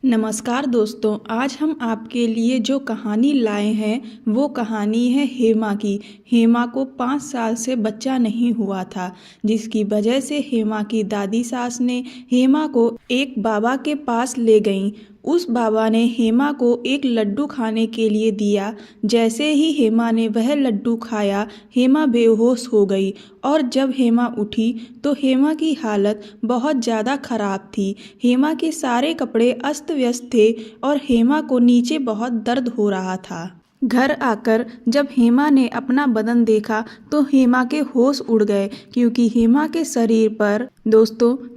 नमस्कार दोस्तों, आज हम आपके लिए जो कहानी लाए हैं वो कहानी है हेमा की। हेमा को 5 साल से बच्चा नहीं हुआ था, जिसकी वजह से हेमा की दादी सास ने हेमा को एक बाबा के पास ले गईं। उस बाबा ने हेमा को एक लड्डू खाने के लिए दिया। जैसे ही हेमा ने वह लड्डू खाया, हेमा बेहोश हो गई और जब हेमा उठी तो हेमा की हालत बहुत ज़्यादा खराब थी। हेमा के सारे कपड़े अस्त व्यस्त थे और हेमा को नीचे बहुत दर्द हो रहा था। घर आकर जब हेमा ने अपना बदन देखा तो हेमा के होश उड़ गए, क्योंकि हेमा के शरीर पर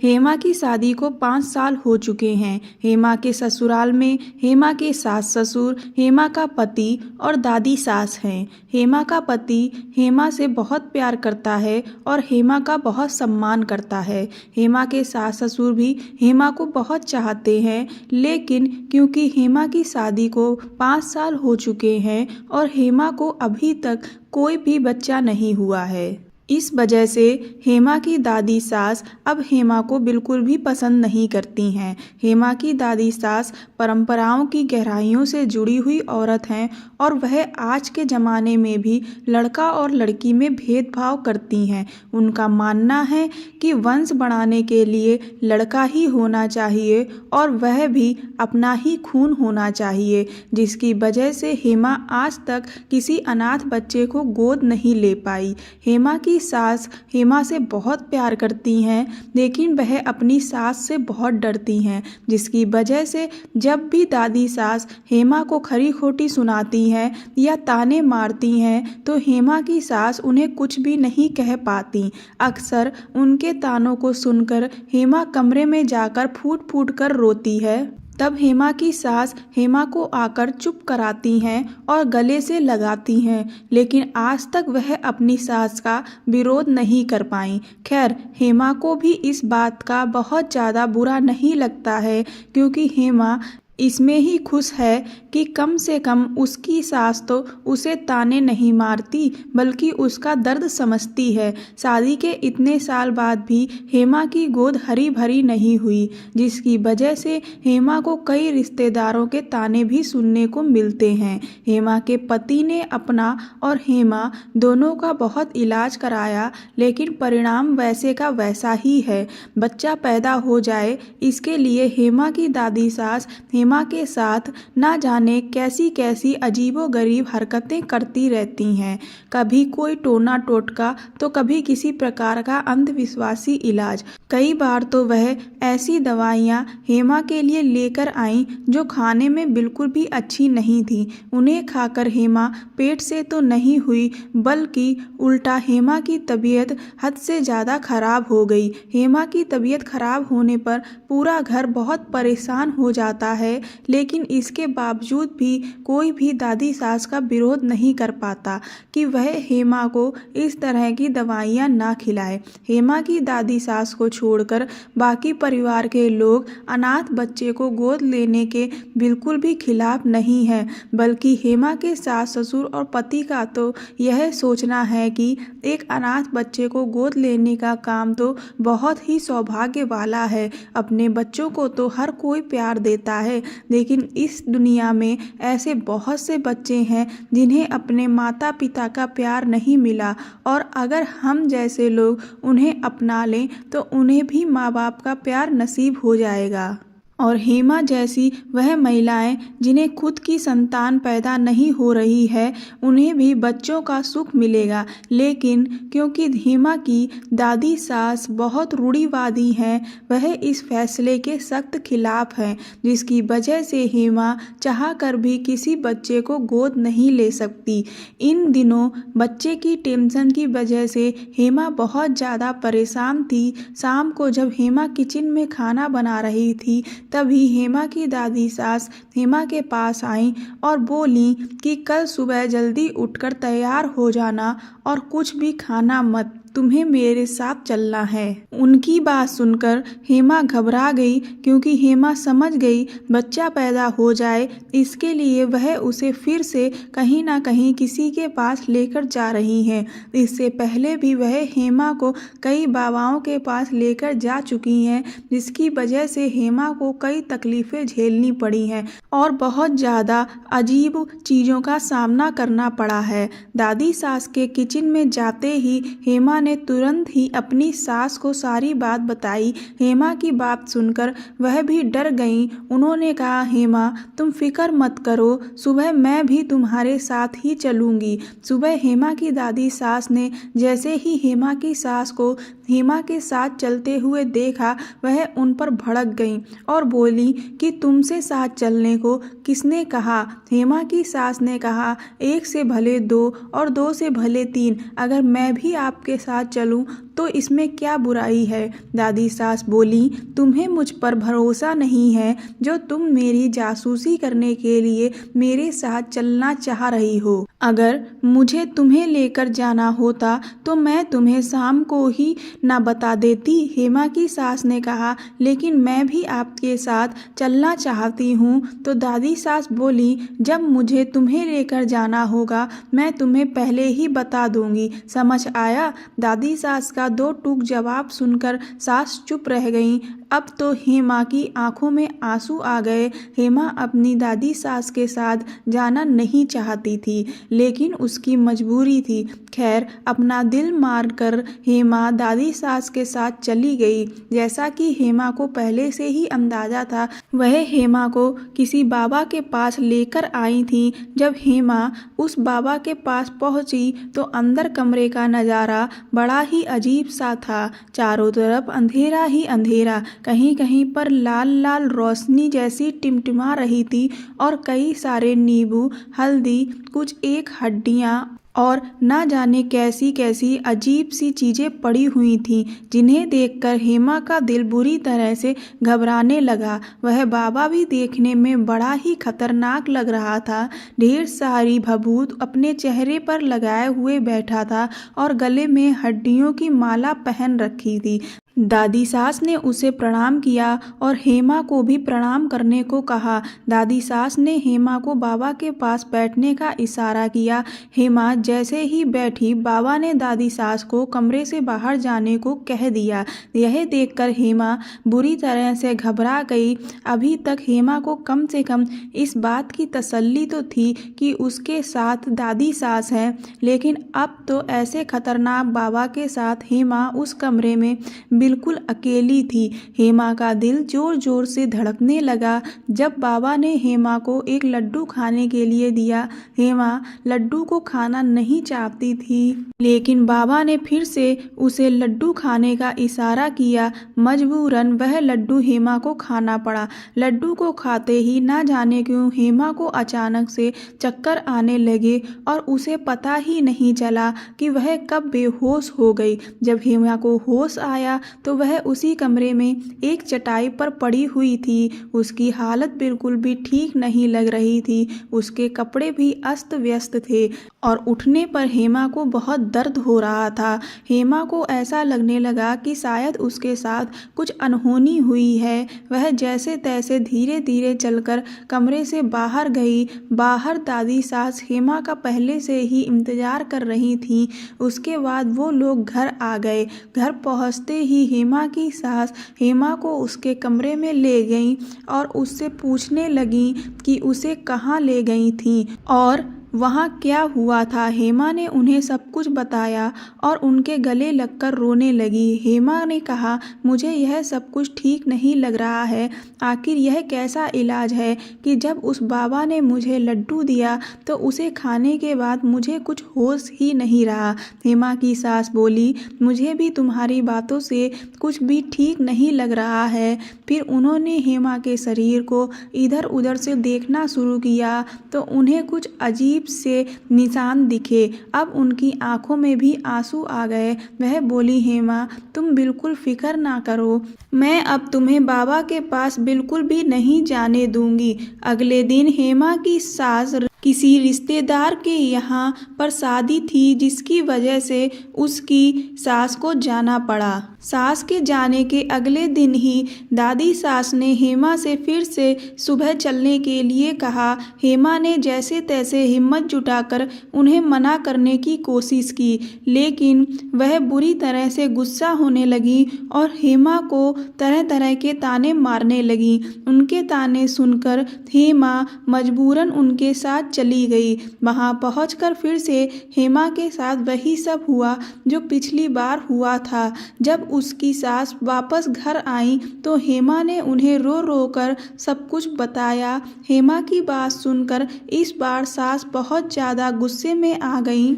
हेमा की शादी को 5 साल हो चुके हैं। हेमा के ससुराल में हेमा के सास ससुर, हेमा का पति और दादी सास हैं। हेमा का पति हेमा से बहुत प्यार करता है और हेमा का बहुत सम्मान करता है। हेमा के सास ससुर भी हेमा को बहुत चाहते हैं, लेकिन क्योंकि हेमा की शादी को 5 साल हो चुके हैं और हेमा को अभी तक कोई भी बच्चा नहीं हुआ है, इस वजह से हेमा की दादी सास अब हेमा को बिल्कुल भी पसंद नहीं करती हैं। हेमा की दादी सास परंपराओं की गहराइयों से जुड़ी हुई औरत हैं और वह आज के ज़माने में भी लड़का और लड़की में भेदभाव करती हैं। उनका मानना है कि वंश बढ़ाने के लिए लड़का ही होना चाहिए और वह भी अपना ही खून होना चाहिए, जिसकी वजह से हेमा आज तक किसी अनाथ बच्चे को गोद नहीं ले पाई। हेमा की सास हेमा से बहुत प्यार करती हैं, लेकिन वह अपनी सास से बहुत डरती हैं, जिसकी वजह से जब भी दादी सास हेमा को खरी खोटी सुनाती हैं या ताने मारती हैं तो हेमा की सास उन्हें कुछ भी नहीं कह पाती। अक्सर उनके तानों को सुनकर हेमा कमरे में जाकर फूट फूट कर रोती है। तब हेमा की सास हेमा को आकर चुप कराती हैं और गले से लगाती हैं, लेकिन आज तक वह अपनी सास का विरोध नहीं कर पाई। खैर, हेमा को भी इस बात का बहुत ज़्यादा बुरा नहीं लगता है, क्योंकि हेमा इसमें ही खुश है कि कम से कम उसकी सास तो उसे ताने नहीं मारती, बल्कि उसका दर्द समझती है। शादी के इतने साल बाद भी हेमा की गोद हरी भरी नहीं हुई, जिसकी वजह से हेमा को कई रिश्तेदारों के ताने भी सुनने को मिलते हैं। हेमा के पति ने अपना और हेमा दोनों का बहुत इलाज कराया, लेकिन परिणाम वैसे का वैसा ही है। बच्चा पैदा हो जाए, इसके लिए हेमा की दादी सास हेमा के साथ ना जाने कैसी कैसी अजीबोगरीब हरकतें करती रहती हैं। कभी कोई टोना टोटका तो कभी किसी प्रकार का अंधविश्वासी इलाज। कई बार तो वह ऐसी दवाइयाँ हेमा के लिए लेकर आईं जो खाने में बिल्कुल भी अच्छी नहीं थी। उन्हें खाकर हेमा पेट से तो नहीं हुई, बल्कि उल्टा हेमा की तबीयत हद से ज़्यादा खराब हो गई। हेमा की तबीयत खराब होने पर पूरा घर बहुत परेशान हो जाता है, लेकिन इसके बावजूद भी कोई भी दादी सास का विरोध नहीं कर पाता कि वह हेमा को इस तरह की दवाइयाँ ना खिलाए। हेमा की दादी सास को छोड़कर बाकी परिवार के लोग अनाथ बच्चे को गोद लेने के बिल्कुल भी खिलाफ नहीं है, बल्कि हेमा के सास ससुर और पति का तो यह सोचना है कि एक अनाथ बच्चे को गोद लेने का काम तो बहुत ही सौभाग्य वाला है। अपने बच्चों को तो हर कोई प्यार देता है, लेकिन इस दुनिया में ऐसे बहुत से बच्चे हैं जिन्हें अपने माता पिता का प्यार नहीं मिला, और अगर हम जैसे लोग उन्हें अपना लें तो उन्हें भी माँ बाप का प्यार नसीब हो जाएगा। और हेमा जैसी वह महिलाएं जिन्हें खुद की संतान पैदा नहीं हो रही है, उन्हें भी बच्चों का सुख मिलेगा। लेकिन क्योंकि हेमा की दादी सास बहुत रूढ़िवादी हैं, वह इस फैसले के सख्त खिलाफ हैं, जिसकी वजह से हेमा चाहकर भी किसी बच्चे को गोद नहीं ले सकती। इन दिनों बच्चे की टेंशन की वजह से हेमा बहुत ज़्यादा परेशान थी। शाम को जब हेमा किचन में खाना बना रही थी, तभी हेमा की दादी सास हेमा के पास आईं और बोलीं कि कल सुबह जल्दी उठकर तैयार हो जाना और कुछ भी खाना मत। तुम्हें मेरे साथ चलना है। उनकी बात सुनकर हेमा घबरा गई, क्योंकि हेमा समझ गई बच्चा पैदा हो जाए इसके लिए वह उसे फिर से कहीं ना कहीं किसी के पास लेकर जा रही हैं। इससे पहले भी वह हेमा को कई बाबाओं के पास लेकर जा चुकी हैं, जिसकी वजह से हेमा को कई तकलीफें झेलनी पड़ी हैं और बहुत ज़्यादा अजीब चीज़ों का सामना करना पड़ा है। दादी सास के किचन में जाते ही हेमा ने तुरंत ही अपनी सास को सारी बात बताई। हेमा की बात सुनकर वह भी डर गईं। उन्होंने कहा, हेमा तुम फिक्र मत करो, सुबह मैं भी तुम्हारे साथ ही चलूँगी। सुबह हेमा की दादी सास ने जैसे ही हेमा की सास को हेमा के साथ चलते हुए देखा, वह उन पर भड़क गईं और बोली कि तुमसे साथ चलने को किसने कहा। हेमा की सास ने कहा, एक से भले दो और दो से भले तीन, अगर मैं भी आपके साथ चलूं तो इसमें क्या बुराई है। दादी सास बोली, तुम्हें मुझ पर भरोसा नहीं है जो तुम मेरी जासूसी करने के लिए मेरे साथ चलना चाह रही हो। अगर मुझे तुम्हें लेकर जाना होता तो मैं तुम्हें शाम को ही ना बता देती। हेमा की सास ने कहा, लेकिन मैं भी आपके साथ चलना चाहती हूँ। तो दादी सास बोली, जब मुझे तुम्हें लेकर जाना होगा मैं तुम्हें पहले ही बता दूंगी, समझ आया। दादी सास का दो टूक जवाब सुनकर सास चुप रह गईं। अब तो हेमा की आंखों में आंसू आ गए। हेमा अपनी दादी सास के साथ जाना नहीं चाहती थी, लेकिन उसकी मजबूरी थी। खैर, अपना दिल मार कर हेमा दादी सास के साथ चली गई। जैसा कि हेमा को पहले से ही अंदाजा था, वह हेमा को किसी बाबा के पास लेकर आई थी। जब हेमा उस बाबा के पास पहुंची तो अंदर कमरे का नज़ारा बड़ा ही अजीब सा था। चारों तरफ अंधेरा ही अंधेरा, कहीं कहीं पर लाल लाल रोशनी जैसी टिमटिमा रही थी और कई सारे नींबू, हल्दी, कुछ एक हड्डियाँ और ना जाने कैसी कैसी अजीब सी चीज़ें पड़ी हुई थीं, जिन्हें देखकर हेमा का दिल बुरी तरह से घबराने लगा। वह बाबा भी देखने में बड़ा ही खतरनाक लग रहा था। ढेर सारी भभूत अपने चेहरे पर लगाए हुए बैठा था और गले में हड्डियों की माला पहन रखी थी। दादी सास ने उसे प्रणाम किया और हेमा को भी प्रणाम करने को कहा। दादी सास ने हेमा को बाबा के पास बैठने का इशारा किया। हेमा जैसे ही बैठी, बाबा ने दादी सास को कमरे से बाहर जाने को कह दिया। यह देखकर हेमा बुरी तरह से घबरा गई। अभी तक हेमा को कम से कम इस बात की तसल्ली तो थी कि उसके साथ दादी सास है, लेकिन अब तो ऐसे खतरनाक बाबा के साथ हेमा उस कमरे में बिल्कुल अकेली थी। हेमा का दिल जोर जोर से धड़कने लगा। जब बाबा ने हेमा को एक लड्डू खाने के लिए दिया, हेमा लड्डू को खाना नहीं चाहती थी, लेकिन बाबा ने फिर से उसे लड्डू खाने का इशारा किया। मजबूरन वह लड्डू हेमा को खाना पड़ा। लड्डू को खाते ही ना जाने क्यों हेमा को अचानक से चक्कर आने लगे और उसे पता ही नहीं चला कि वह कब बेहोश हो गई। जब हेमा को होश आया तो वह उसी कमरे में एक चटाई पर पड़ी हुई थी। उसकी हालत बिल्कुल भी ठीक नहीं लग रही थी। उसके कपड़े भी अस्त व्यस्त थे और उठने पर हेमा को बहुत दर्द हो रहा था। हेमा को ऐसा लगने लगा कि शायद उसके साथ कुछ अनहोनी हुई है। वह जैसे तैसे धीरे धीरे चलकर कमरे से बाहर गई। बाहर दादी सास हेमा का पहले से ही इंतजार कर रही थी। उसके बाद वो लोग घर आ गए। घर पहुंचते ही हेमा की सास हेमा को उसके कमरे में ले गईं और उससे पूछने लगीं कि उसे कहाँ ले गई थीं और वहाँ क्या हुआ था। हेमा ने उन्हें सब कुछ बताया और उनके गले लगकर रोने लगी। हेमा ने कहा, मुझे यह सब कुछ ठीक नहीं लग रहा है। आखिर यह कैसा इलाज है कि जब उस बाबा ने मुझे लड्डू दिया तो उसे खाने के बाद मुझे कुछ होश ही नहीं रहा। हेमा की सास बोली, मुझे भी तुम्हारी बातों से कुछ भी ठीक नहीं लग रहा है। फिर उन्होंने हेमा के शरीर को इधर उधर से देखना शुरू किया तो उन्हें कुछ अजीब से निशान दिखे। अब उनकी आंखों में भी आंसू आ गए। वह बोली, हेमा तुम बिल्कुल फिक्र ना करो, मैं अब तुम्हें बाबा के पास बिल्कुल भी नहीं जाने दूंगी। अगले दिन हेमा की सास किसी रिश्तेदार के यहाँ पर शादी थी, जिसकी वजह से उसकी सास को जाना पड़ा। सास के जाने के अगले दिन ही दादी सास ने हेमा से फिर से सुबह चलने के लिए कहा। हेमा ने जैसे तैसे हिम्मत जुटाकर उन्हें मना करने की कोशिश की, लेकिन वह बुरी तरह से गुस्सा होने लगी और हेमा को तरह तरह के ताने मारने लगी। उनके ताने सुनकर हेमा मजबूरन उनके साथ चली गई। वहां पहुंचकर फिर से हेमा के साथ वही सब हुआ जो पिछली बार हुआ था। जब उसकी सास वापस घर आई तो हेमा ने उन्हें रो रो कर सब कुछ बताया। हेमा की बात सुनकर इस बार सास बहुत ज़्यादा गुस्से में आ गई।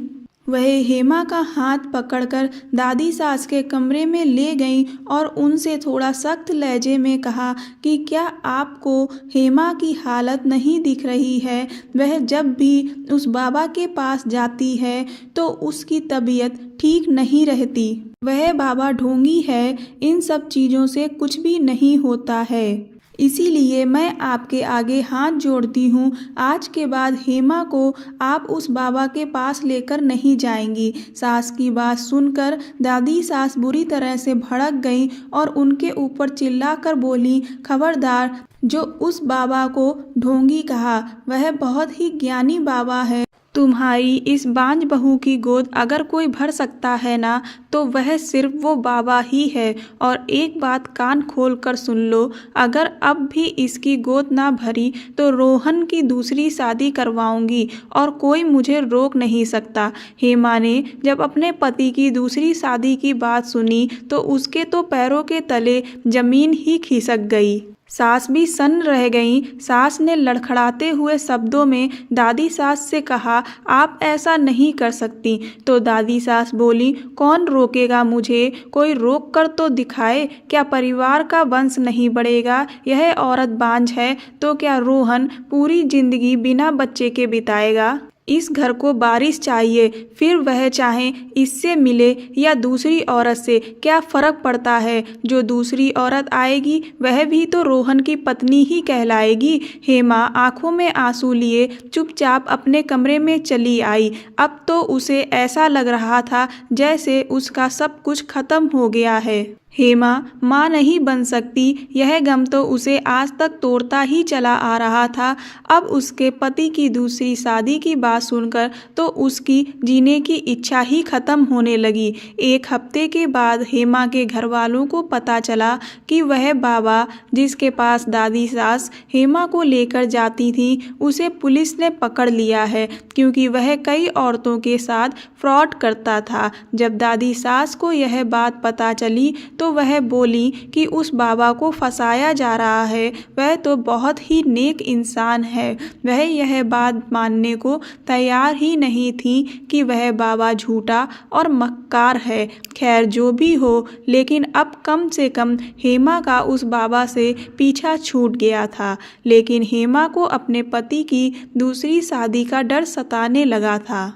वह हेमा का हाथ पकड़कर दादी सास के कमरे में ले गईं और उनसे थोड़ा सख्त लहजे में कहा कि क्या आपको हेमा की हालत नहीं दिख रही है? वह जब भी उस बाबा के पास जाती है तो उसकी तबीयत ठीक नहीं रहती। वह बाबा ढोंगी है, इन सब चीज़ों से कुछ भी नहीं होता है। इसीलिए मैं आपके आगे हाथ जोड़ती हूँ, आज के बाद हेमा को आप उस बाबा के पास लेकर नहीं जाएंगी। सास की बात सुनकर दादी सास बुरी तरह से भड़क गई और उनके ऊपर चिल्लाकर बोली, खबरदार, जो उस बाबा को ढोंगी कहा, वह बहुत ही ज्ञानी बाबा है। तुम्हारी इस बांझ बहू की गोद अगर कोई भर सकता है ना, तो वह सिर्फ वो बाबा ही है। और एक बात कान खोल कर सुन लो, अगर अब भी इसकी गोद ना भरी तो रोहन की दूसरी शादी करवाऊंगी और कोई मुझे रोक नहीं सकता। हेमा ने जब अपने पति की दूसरी शादी की बात सुनी तो उसके तो पैरों के तले जमीन ही खिसक गई। सास भी सन्न रह गईं। सास ने लड़खड़ाते हुए शब्दों में दादी सास से कहा, आप ऐसा नहीं कर सकती। तो दादी सास बोली, कौन रोकेगा मुझे? कोई रोक कर तो दिखाए। क्या परिवार का वंश नहीं बढ़ेगा? यह औरत बांझ है तो क्या रोहन पूरी जिंदगी बिना बच्चे के बिताएगा? इस घर को बारिश चाहिए, फिर वह चाहे इससे मिले या दूसरी औरत से, क्या फ़र्क पड़ता है? जो दूसरी औरत आएगी वह भी तो रोहन की पत्नी ही कहलाएगी। हेमा आंखों में आंसू लिए चुपचाप अपने कमरे में चली आई। अब तो उसे ऐसा लग रहा था जैसे उसका सब कुछ खत्म हो गया है। हेमा माँ नहीं बन सकती, यह गम तो उसे आज तक तोड़ता ही चला आ रहा था। अब उसके पति की दूसरी शादी की बात सुनकर तो उसकी जीने की इच्छा ही खत्म होने लगी। एक हफ्ते के बाद हेमा के घर वालों को पता चला कि वह बाबा जिसके पास दादी सास हेमा को लेकर जाती थी, उसे पुलिस ने पकड़ लिया है, क्योंकि वह कई औरतों के साथ फ्रॉड करता था। जब दादी सास को यह बात पता चली तो वह बोली कि उस बाबा को फंसाया जा रहा है, वह तो बहुत ही नेक इंसान है। वह यह बात मानने को तैयार ही नहीं थी कि वह बाबा झूठा और मक्कार है। खैर जो भी हो, लेकिन अब कम से कम हेमा का उस बाबा से पीछा छूट गया था। लेकिन हेमा को अपने पति की दूसरी शादी का डर सताने लगा था।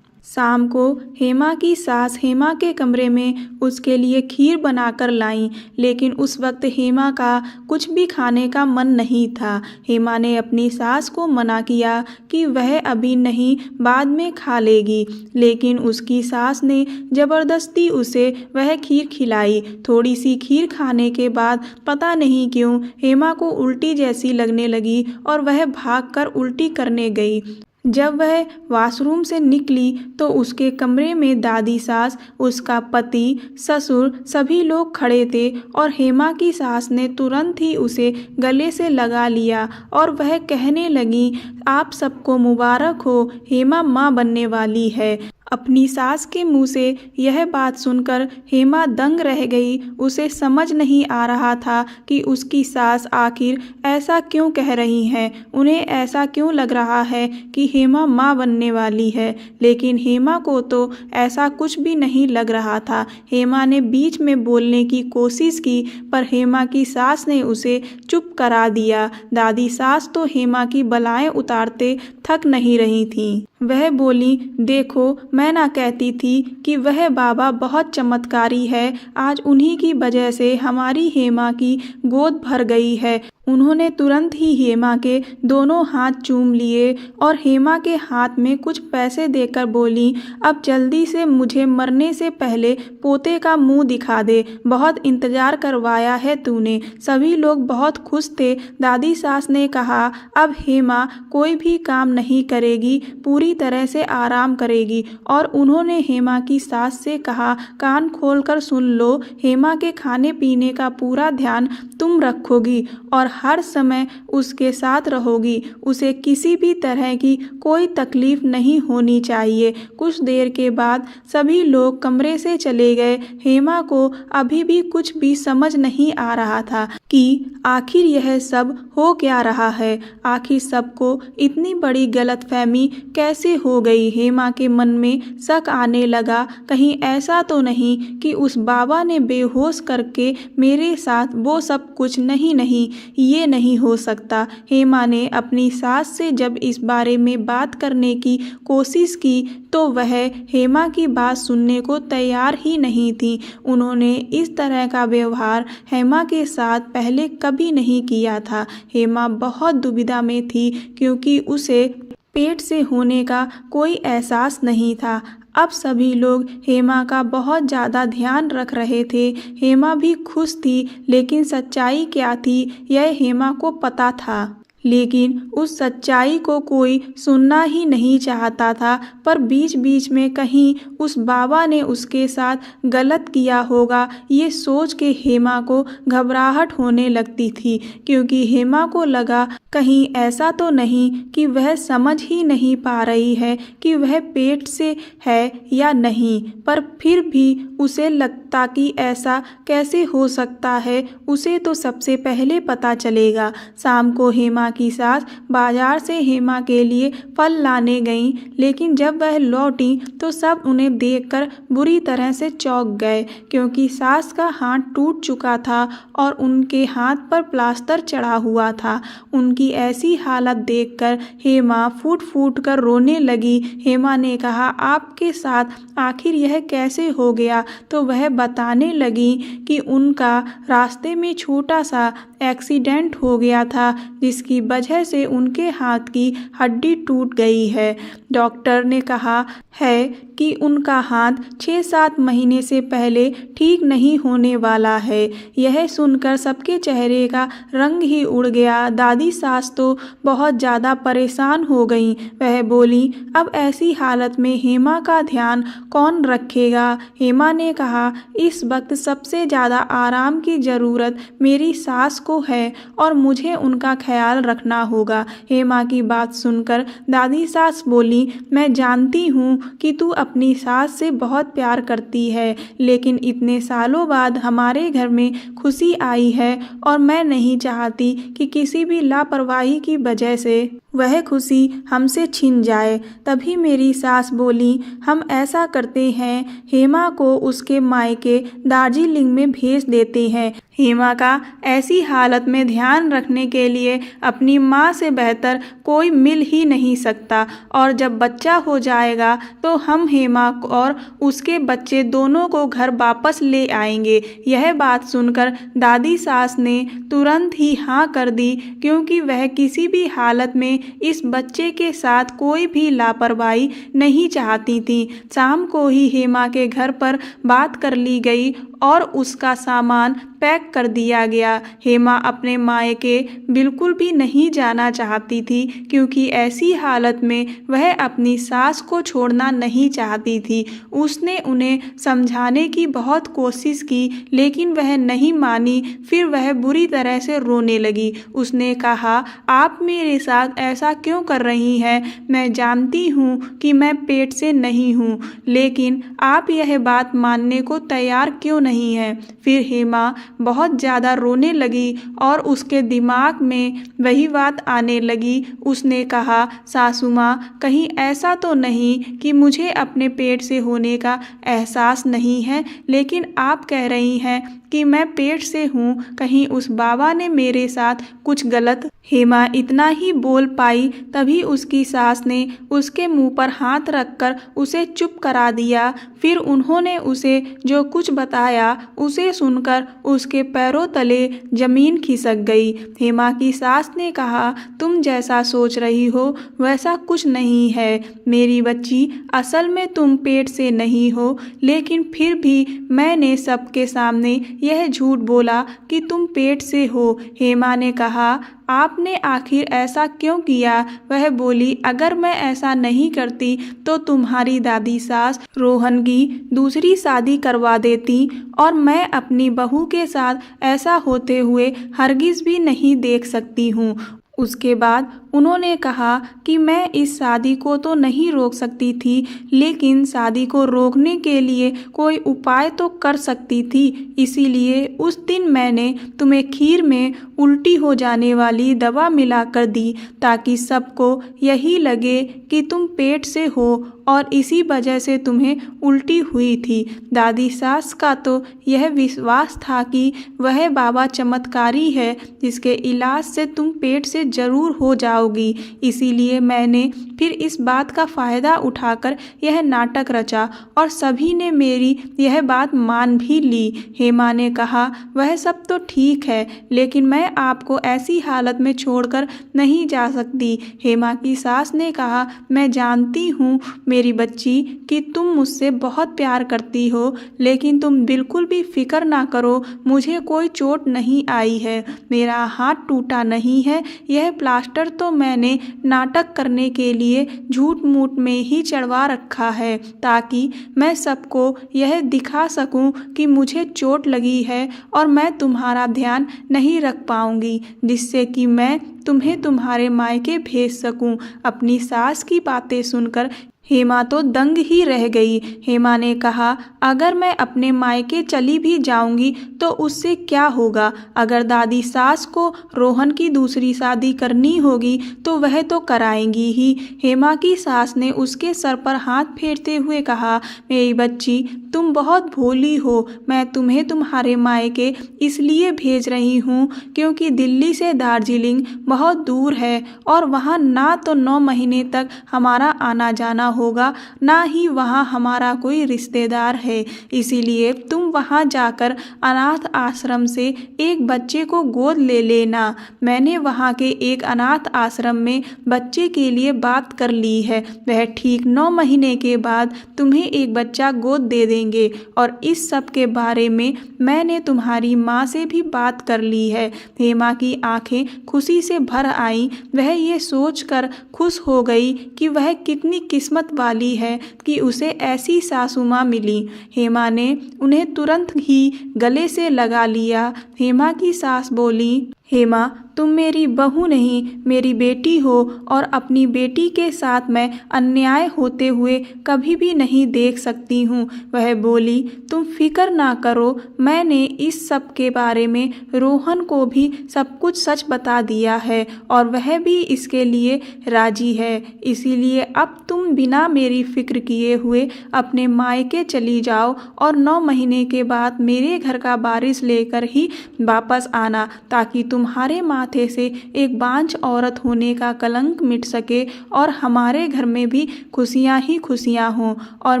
शाम को हेमा की सास हेमा के कमरे में उसके लिए खीर बनाकर लाई, लेकिन उस वक्त हेमा का कुछ भी खाने का मन नहीं था। हेमा ने अपनी सास को मना किया कि वह अभी नहीं, बाद में खा लेगी, लेकिन उसकी सास ने ज़बरदस्ती उसे वह खीर खिलाई। थोड़ी सी खीर खाने के बाद पता नहीं क्यों हेमा को उल्टी जैसी लगने लगी और वह भागकर उल्टी करने गई। जब वह वॉशरूम से निकली तो उसके कमरे में दादी सास, उसका पति, ससुर सभी लोग खड़े थे और हेमा की सास ने तुरंत ही उसे गले से लगा लिया और वह कहने लगी, आप सबको मुबारक हो, हेमा माँ बनने वाली है। अपनी सास के मुंह से यह बात सुनकर हेमा दंग रह गई। उसे समझ नहीं आ रहा था कि उसकी सास आखिर ऐसा क्यों कह रही हैं। उन्हें ऐसा क्यों लग रहा है कि हेमा माँ बनने वाली है, लेकिन हेमा को तो ऐसा कुछ भी नहीं लग रहा था। हेमा ने बीच में बोलने की कोशिश की, पर हेमा की सास ने उसे चुप करा दिया। दादी सास तो हेमा की बलाएं उतारते थक नहीं रही थीं। वह बोली, देखो, मैं ना कहती थी कि वह बाबा बहुत चमत्कारी है। आज उन्हीं की वजह से हमारी हेमा की गोद भर गई है। उन्होंने तुरंत ही हेमा के दोनों हाथ चूम लिए और हेमा के हाथ में कुछ पैसे देकर बोली, अब जल्दी से मुझे मरने से पहले पोते का मुंह दिखा दे, बहुत इंतजार करवाया है तूने। सभी लोग बहुत खुश थे। दादी सास ने कहा, अब हेमा कोई भी काम नहीं करेगी, पूरी तरह से आराम करेगी। और उन्होंने हेमा की सास से कहा, कान खोलकर सुन लो, हेमा के खाने पीने का पूरा ध्यान तुम रखोगी और हर समय उसके साथ रहोगी। उसे किसी भी तरह की कोई तकलीफ नहीं होनी चाहिए। कुछ देर के बाद सभी लोग कमरे से चले गए। हेमा को अभी भी कुछ भी समझ नहीं आ रहा था कि आखिर यह सब हो क्या रहा है। आखिर सबको इतनी बड़ी गलतफहमी कैसे हो गई। हेमा के मन में शक आने लगा, कहीं ऐसा तो नहीं कि उस बाबा ने बेहोश करके मेरे साथ वो सब कुछ नहीं, ये नहीं हो सकता। हेमा ने अपनी सास से जब इस बारे में बात करने की कोशिश की तो वह हेमा की बात सुनने को तैयार ही नहीं थी। उन्होंने इस तरह का व्यवहार हेमा के साथ पहले कभी नहीं किया था। हेमा बहुत दुविधा में थी क्योंकि उसे पेट से होने का कोई एहसास नहीं था। अब सभी लोग हेमा का बहुत ज़्यादा ध्यान रख रहे थे। हेमा भी खुश थी, लेकिन सच्चाई क्या थी यह हेमा को पता था। लेकिन उस सच्चाई को कोई सुनना ही नहीं चाहता था। पर बीच बीच में कहीं उस बाबा ने उसके साथ गलत किया होगा, ये सोच के हेमा को घबराहट होने लगती थी। क्योंकि हेमा को लगा कहीं ऐसा तो नहीं कि वह समझ ही नहीं पा रही है कि वह पेट से है या नहीं। पर फिर भी उसे लगता कि ऐसा कैसे हो सकता है, उसे तो सबसे पहले पता चलेगा। शाम को हेमा की सास बाजार से हेमा के लिए फल लाने गईं, लेकिन जब वह लौटी तो सब उन्हें देखकर बुरी तरह से चौंक गए। क्योंकि सास का हाथ टूट चुका था और उनके हाथ पर प्लास्टर चढ़ा हुआ था। उनकी ऐसी हालत देखकर हेमा फूट फूट कर रोने लगी। हेमा ने कहा, आपके साथ आखिर यह कैसे हो गया। तो वह बताने लगी कि उनका रास्ते में छोटा सा एक्सीडेंट हो गया था, जिसकी वजह से उनके हाथ की हड्डी टूट गई है। डॉक्टर ने कहा है कि उनका हाथ 6-7 महीने से पहले ठीक नहीं होने वाला है। यह सुनकर सबके चेहरे का रंग ही उड़ गया। दादी सास तो बहुत ज़्यादा परेशान हो गईं। वह बोली, अब ऐसी हालत में हेमा का ध्यान कौन रखेगा। हेमा ने कहा, इस वक्त सबसे ज़्यादा आराम की ज़रूरत मेरी सास को है और मुझे उनका ख्याल रखना होगा। हेमा की बात सुनकर दादी सास बोली, मैं जानती हूँ कि तू अपनी सास से बहुत प्यार करती है, लेकिन इतने सालों बाद हमारे घर में खुशी आई है और मैं नहीं चाहती कि किसी भी लापरवाही की वजह से वह खुशी हमसे छिन जाए। तभी मेरी सास बोली, हम ऐसा करते हैं, हेमा को उसके मायके दार्जिलिंग में भेज देते हैं। हेमा का ऐसी हालत में ध्यान रखने के लिए अपनी माँ से बेहतर कोई मिल ही नहीं सकता। और जब बच्चा हो जाएगा तो हम हेमा और उसके बच्चे दोनों को घर वापस ले आएंगे। यह बात सुनकर दादी सास ने तुरंत ही हाँ कर दी, क्योंकि वह किसी भी हालत में इस बच्चे के साथ कोई भी लापरवाही नहीं चाहती थी। शाम को ही हेमा के घर पर बात कर ली गई और उसका सामान पैक कर दिया गया। हेमा अपने मायके बिल्कुल भी नहीं जाना चाहती थी, क्योंकि ऐसी हालत में वह अपनी सास को छोड़ना नहीं चाहती थी। उसने उन्हें समझाने की बहुत कोशिश की, लेकिन वह नहीं मानी। फिर वह बुरी तरह से रोने लगी। उसने कहा, आप मेरे साथ ऐसा क्यों कर रही हैं। मैं जानती हूँ कि मैं पेट से नहीं हूँ, लेकिन आप यह बात मानने को तैयार क्यों नहीं हैं। फिर हेमा बहुत ज़्यादा रोने लगी और उसके दिमाग में वही बात आने लगी। उसने कहा, सासू माँ, कहीं ऐसा तो नहीं कि मुझे अपने पेट से होने का एहसास नहीं है, लेकिन आप कह रही हैं कि मैं पेट से हूँ, कहीं उस बाबा ने मेरे साथ कुछ गलत। हेमा इतना ही बोल पाई, तभी उसकी सास ने उसके मुंह पर हाथ रखकर उसे चुप करा दिया। फिर उन्होंने उसे जो कुछ बताया गया उसे सुनकर उसके पैरों तले जमीन खिसक गई। हेमा की सास ने कहा, तुम जैसा सोच रही हो वैसा कुछ नहीं है मेरी बच्ची, असल में तुम पेट से नहीं हो, लेकिन फिर भी मैंने सबके सामने यह झूठ बोला कि तुम पेट से हो। हेमा ने कहा, आपने आखिर ऐसा क्यों किया? वह बोली, अगर मैं ऐसा नहीं करती तो तुम्हारी दादी सास रोहन की दूसरी शादी करवा देती और मैं अपनी बहू के साथ ऐसा होते हुए हरगिज़ भी नहीं देख सकती हूँ। उसके बाद उन्होंने कहा कि मैं इस शादी को तो नहीं रोक सकती थी, लेकिन शादी को रोकने के लिए कोई उपाय तो कर सकती थी। इसीलिए उस दिन मैंने तुम्हें खीर में उल्टी हो जाने वाली दवा मिलाकर दी, ताकि सबको यही लगे कि तुम पेट से हो और इसी वजह से तुम्हें उल्टी हुई थी। दादी सास का तो यह विश्वास था कि वह बाबा चमत्कारी है जिसके इलाज से तुम पेट से जरूर हो जाओगी, इसीलिए मैंने फिर इस बात का फ़ायदा उठाकर यह नाटक रचा और सभी ने मेरी यह बात मान भी ली। हेमा ने कहा, वह सब तो ठीक है, लेकिन मैं आपको ऐसी हालत में छोड़कर नहीं जा सकती। हेमा की सास ने कहा, मैं जानती हूँ मेरी बच्ची कि तुम मुझसे बहुत प्यार करती हो, लेकिन तुम बिल्कुल भी फिक्र ना करो, मुझे कोई चोट नहीं आई है, मेरा हाथ टूटा नहीं है। यह प्लास्टर तो मैंने नाटक करने के लिए झूठ मूठ में ही चढ़वा रखा है, ताकि मैं सबको यह दिखा सकूं कि मुझे चोट लगी है और मैं तुम्हारा ध्यान नहीं रख पाऊंगी, जिससे कि मैं तुम्हें तुम्हारे मायके भेज सकूं। अपनी सास की बातें सुनकर हेमा तो दंग ही रह गई। हेमा ने कहा, अगर मैं अपने मायके चली भी जाऊंगी तो उससे क्या होगा? अगर दादी सास को रोहन की दूसरी शादी करनी होगी तो वह तो कराएंगी ही। हेमा की सास ने उसके सर पर हाथ फेरते हुए कहा, मेरी बच्ची तुम बहुत भोली हो, मैं तुम्हें तुम्हारे मायके इसलिए भेज रही हूँ क्योंकि दिल्ली से दार्जिलिंग बहुत दूर है और वहाँ ना तो 9 महीने तक हमारा आना जाना होगा, ना ही वहाँ हमारा कोई रिश्तेदार है, इसीलिए तुम वहाँ जाकर अनाथ आश्रम से एक बच्चे को गोद ले लेना। मैंने वहाँ के एक अनाथ आश्रम में बच्चे के लिए बात कर ली है, वह ठीक 9 महीने के बाद तुम्हें एक बच्चा गोद दे देंगे और इस सब के बारे में मैंने तुम्हारी माँ से भी बात कर ली है। हेमा की आंखें खुशी से भर आईं, वह ये सोचकर खुश हो गई कि वह कितनी किस्मत वाली है कि उसे ऐसी सासू माँ मिली। हेमा ने उन्हें तुरंत ही गले से लगा लिया। हेमा की सास बोली, हेमा तुम मेरी बहू नहीं मेरी बेटी हो और अपनी बेटी के साथ मैं अन्याय होते हुए कभी भी नहीं देख सकती हूँ। वह बोली, तुम फिक्र ना करो, मैंने इस सब के बारे में रोहन को भी सब कुछ सच बता दिया है और वह भी इसके लिए राजी है, इसीलिए अब तुम बिना मेरी फिक्र किए हुए अपने मायके चली जाओ और 9 महीने के बाद मेरे घर का वारिस लेकर ही वापस आना, ताकि तुम्हारे माथे से एक बांझ औरत होने का कलंक मिट सके और हमारे घर में भी खुशियां ही खुशियां हों और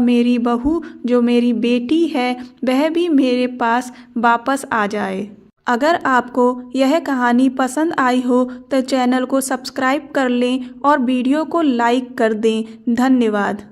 मेरी बहू जो मेरी बेटी है वह भी मेरे पास वापस आ जाए। अगर आपको यह कहानी पसंद आई हो तो चैनल को सब्सक्राइब कर लें और वीडियो को लाइक कर दें। धन्यवाद।